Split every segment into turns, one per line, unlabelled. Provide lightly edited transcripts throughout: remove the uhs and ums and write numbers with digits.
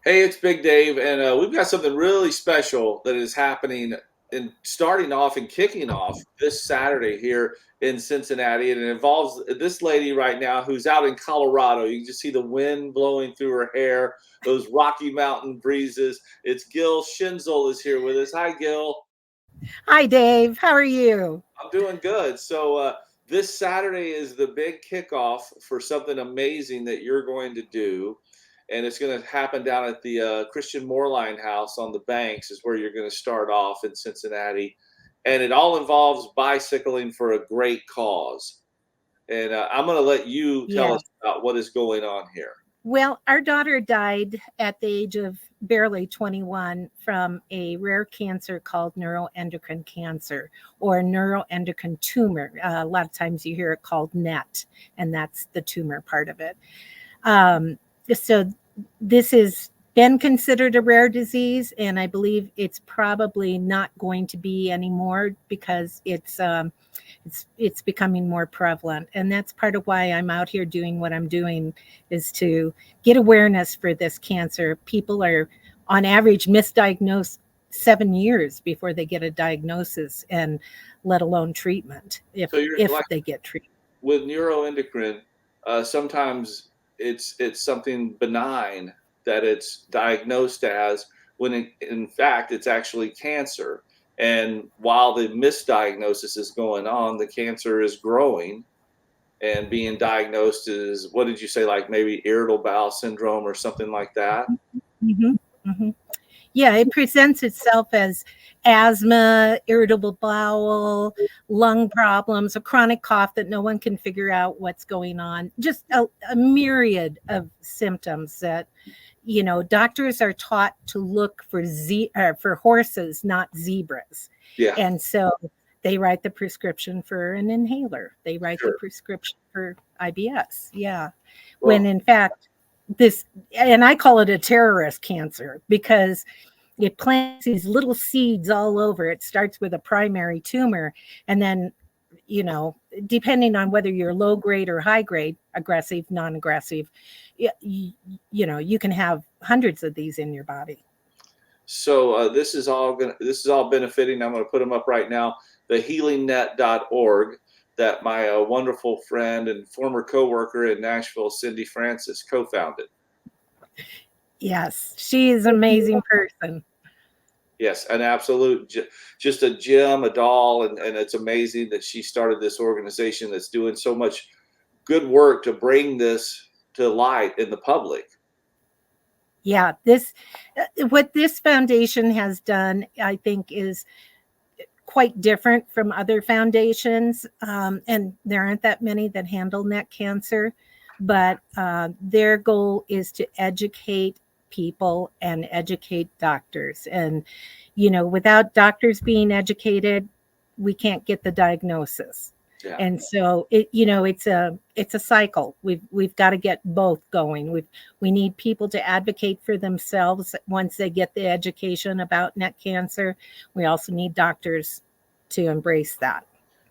Hey, it's Big Dave, and we've got something really special that is happening and starting off and kicking off this Saturday here in Cincinnati. And it involves this lady right now who's out in Colorado. You can just see the wind blowing through her hair, those Rocky Mountain breezes. It's Gil Schaenzle is here with us. Hi, Gil.
Hi, Dave. How are you?
I'm doing good. So this Saturday is the big kickoff for something amazing that you're going to do, and it's going to happen down at the Christian Moorline House on the Banks. Is where you're going to start off in Cincinnati, and it all involves bicycling for a great cause. And I'm going to let you tell us
Yes.
about what is going on here.
Well, our daughter died at the age of barely 21 from a rare cancer called neuroendocrine cancer or neuroendocrine tumor. A lot of times you hear it called NET, and that's the tumor part of it. Um, so this has been considered a rare disease, and I believe it's probably not going to be anymore because it's becoming more prevalent, and that's part of why I'm out here doing what I'm doing is to get awareness for this cancer. People are on average misdiagnosed 7 years before they get a diagnosis, and let alone treatment if
So you're
if
like
they get treatment.
with neuroendocrine, sometimes it's something benign that it's diagnosed as when in fact it's actually cancer. And while the misdiagnosis is going on, the cancer is growing and being diagnosed as what did you say, like maybe irritable bowel syndrome or something like that?
Hmm. Hmm. Yeah, it presents itself as asthma, irritable bowel, lung problems, a chronic cough that no one can figure out what's going on. Just a myriad of symptoms that doctors are taught to look for for horses, not zebras,
Yeah,
and so they write the prescription for an inhaler. They write the
sure.
prescription for IBS. Yeah, when
Well,
in fact this, and I call it a terrorist cancer because it plants these little seeds all over. It starts with a primary tumor, and then, you know, depending on whether you're low grade or high grade, aggressive, non aggressive, you can have hundreds of these in your body.
so this is all benefiting. I'm gonna put them up right now. The healingnet.org that my wonderful friend and former coworker in Nashville, Cindy Francis, co-founded.
Yes, she is an amazing person.
Yes, an absolute, just a gem, a doll, and it's amazing that she started this organization that's doing so much good work to bring this to light in the public.
Yeah, this what this foundation has done, I think, is quite different from other foundations, and there aren't that many that handle neck cancer, but their goal is to educate people and educate doctors. And without doctors being educated, we can't get the diagnosis.
Yeah.
And so it's a cycle. We've got to get both going. We need people to advocate for themselves once they get the education about neck cancer. We also need doctors to embrace that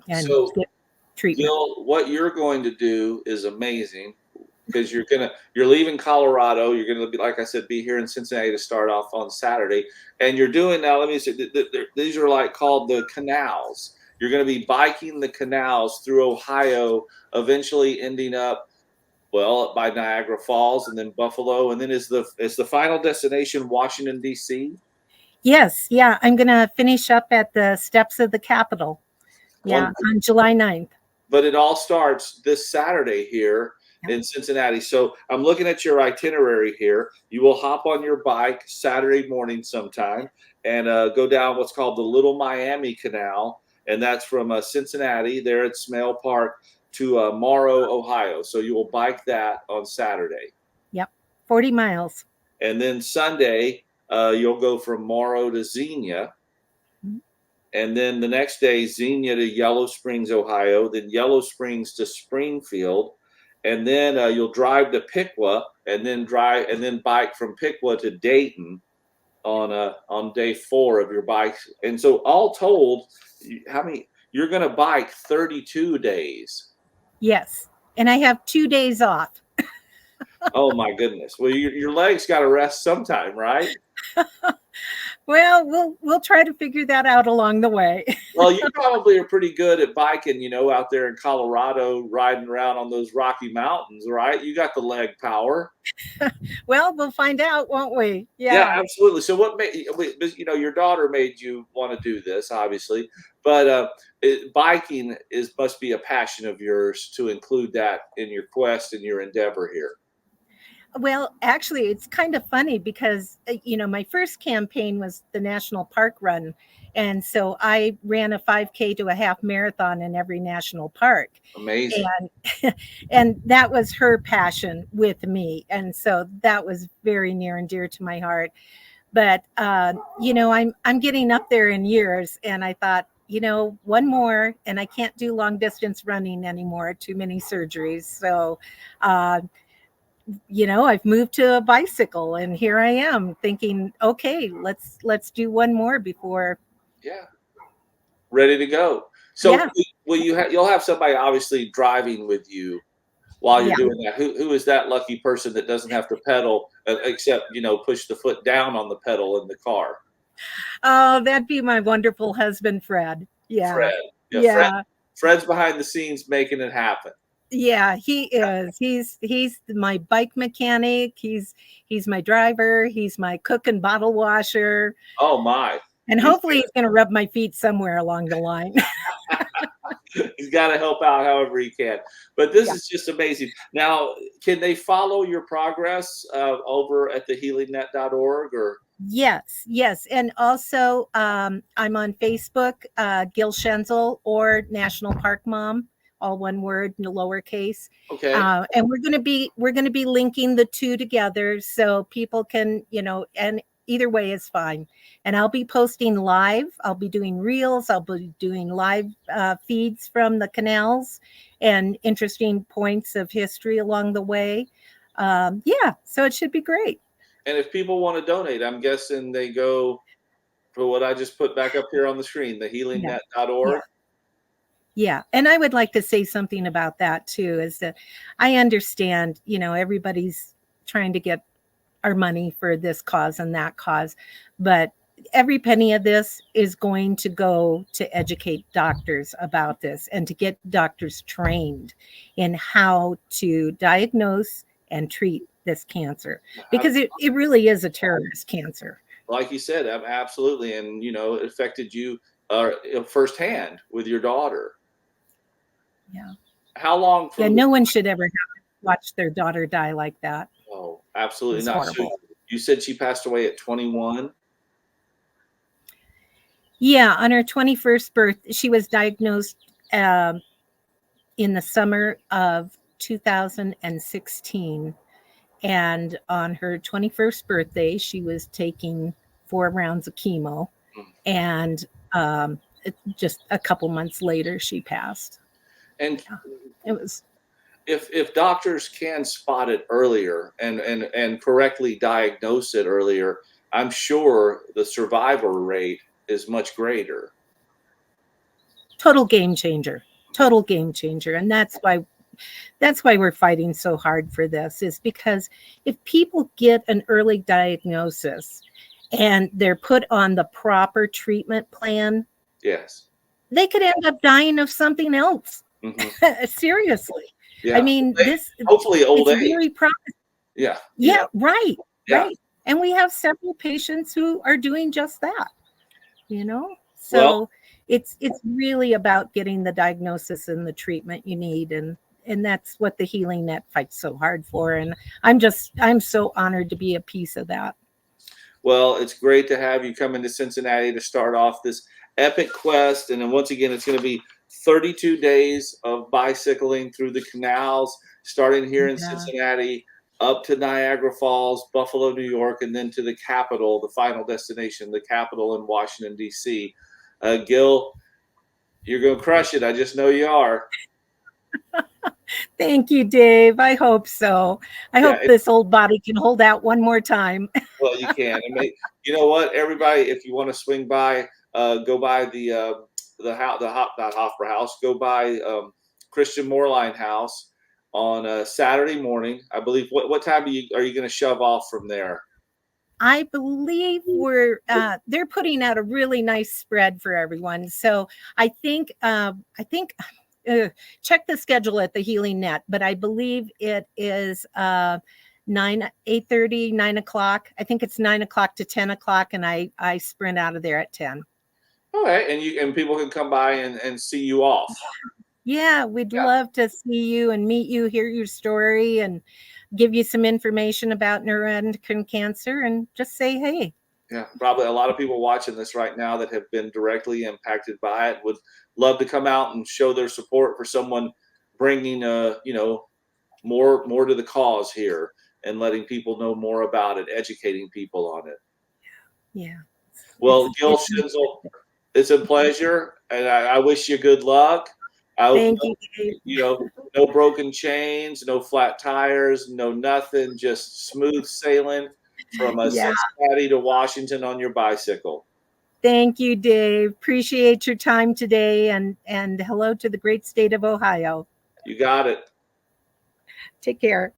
and
So,
get treatment.
Gil, what you're going to do is amazing because you're leaving Colorado. You're gonna be, like I said, be here in Cincinnati to start off on Saturday, and you're doing now. Let me say, these are like called the Canals. You're going to be biking the canals through Ohio, eventually ending up well by Niagara Falls and then Buffalo, and then is the final destination Washington D.C.
Yes, yeah, I'm going to finish up at the steps of the Capitol. Yeah,
One,
on July 9th.
but it all starts this Saturday here
Yeah.
in Cincinnati. So I'm looking at your itinerary here. You will hop on your bike Saturday morning sometime and go down what's called the Little Miami Canal, and that's from Cincinnati there at Smale Park to Morrow, Ohio. So you will bike that on Saturday,
Yep. 40 miles.
and then Sunday you'll go from Morrow to Xenia.
Mhm.
And then the next day, Xenia to Yellow Springs, Ohio, then Yellow Springs to Springfield, and then you'll drive to Piqua, and then bike from Piqua to Dayton on day 4 of your bike. And so, all told, how many you're going to bike 32 days?
Yes. And I have 2 days off.
Oh my goodness. Well, your legs got to rest sometime, right?
Well, we'll try to figure that out along the way.
Well, you probably are pretty good at biking, out there in Colorado, riding around on those Rocky Mountains, right? You got the leg power.
Well, we'll find out, won't we?
Yeah,
Yeah.
absolutely. So what made your daughter made you want to do this, obviously, but biking is must be a passion of yours to include that in your quest and your endeavor here.
Well, actually, it's kind of funny because, my first campaign was the national park run. And so I ran a 5K to a half marathon in every national park.
Amazing.
And and that was her passion with me. And so that was very near and dear to my heart. But I'm getting up there in years, and I thought, one more, and I can't do long distance running anymore. Too many surgeries. So, uh, I've moved to a bicycle, and here I am thinking, okay, let's do one more before.
Yeah, ready to go. So
Yeah,
will you'll have somebody obviously driving with you while you're
yeah.
doing that. Who is that lucky person that doesn't have to pedal except push the foot down on the pedal in the car?
Oh, that'd be my wonderful husband, Fred. Yeah,
Fred. Yeah,
yeah.
Fred's behind the scenes making it happen.
Yeah, he is. He's my bike mechanic. He's my driver. He's my cook and bottle washer.
Oh my.
And
He's
hopefully he's going to rub my feet somewhere along the line.
he's got to help out however he can. But this
Yeah.
is just amazing. Now, can they follow your progress over at thehealingnet.org or
Yes, yes. And also I'm on Facebook, Gil Schaenzle or National Park Mom, all one word, no lowercase.
okay?
And we're going to be linking the two together so people can, and either way is fine. And I'll be posting live. I'll be doing reels. I'll be doing live feeds from the canals and interesting points of history along the way. Yeah, so it should be great.
And if people want to donate, I'm guessing they go for what I just put back up here on the screen,
Yeah,
thehealingnet.org.
yeah. Yeah, and I would like to say something about that too, is that I understand, everybody's trying to get our money for this cause and that cause, but every penny of this is going to go to educate doctors about this and to get doctors trained in how to diagnose and treat this cancer, because it really is a terrorist cancer.
Like you said, absolutely, and it affected you firsthand with your daughter.
Yeah.
How long
Yeah,
from?
no one should ever have to watch their daughter die like that.
Oh, absolutely
It's
not. So
horrible.
you said she passed away at 21.
Yeah, on her 21st birth, she was diagnosed um, in the summer of 2016. And on her 21st birthday, she was taking 4 rounds of chemo.
Mm.
And just a couple months later, she passed.
And
Yeah, it was
if doctors can spot it earlier and correctly diagnose it earlier, I'm sure the survival rate is much greater.
total game changer. Total game changer. And that's why we're fighting so hard for this, is because if people get an early diagnosis and they're put on the proper treatment plan,
Yes.
they could end up dying of something else.
Hmm.
Seriously. I
Yeah.
mean,
Hopefully old
it's
age.
very promising.
Yeah.
Yeah, right,
Yeah.
right. And we have several patients who are doing just that, you know?
Well,
So it's really about getting the diagnosis and the treatment you need, and that's what the Healing Net fights so hard for. And I'm so honored to be a piece of that.
Well, it's great to have you come into Cincinnati to start off this epic quest. And then once again, it's going to be 32 days of bicycling through the canals, starting here in
Yeah.
Cincinnati, up to Niagara Falls, Buffalo, New York, and then to the capital, the final destination, the capital in Washington, D.C. Gil, you're going to crush it. I just know you are.
Thank you, Dave. I hope so. I
Yeah,
hope this old body can hold out one more time.
well, you can. You know what, everybody, if you want to swing by, go by the house, not Hoffer House. Go by Christian Moorline House on a Saturday morning. I believe. What time are you going to shove off from there?
I believe they're putting out a really nice spread for everyone. So I think check the schedule at the Healing Net, but I believe it is 8:30, 9 o'clock. I think it's 9 o'clock to 10 o'clock, and I sprint out of there at 10.
Okay, and people can come by and see you off.
Yeah, we'd love to see you and meet you, hear your story, and give you some information about neuroendocrine cancer, and just say hey.
Yeah, probably a lot of people watching this right now that have been directly impacted by it would love to come out and show their support for someone bringing more to the cause here and letting people know more about it, educating people on it.
Yeah.
Well, Gil Schaenzle, it's a pleasure, and I wish you good luck. I hope
Thank you, Dave.
no broken chains, no flat tires, no nothing, just smooth sailing from
Yeah.
Cincinnati to Washington on your bicycle.
Thank you, Dave. Appreciate your time today, and hello to the great state of Ohio.
You got it.
Take care.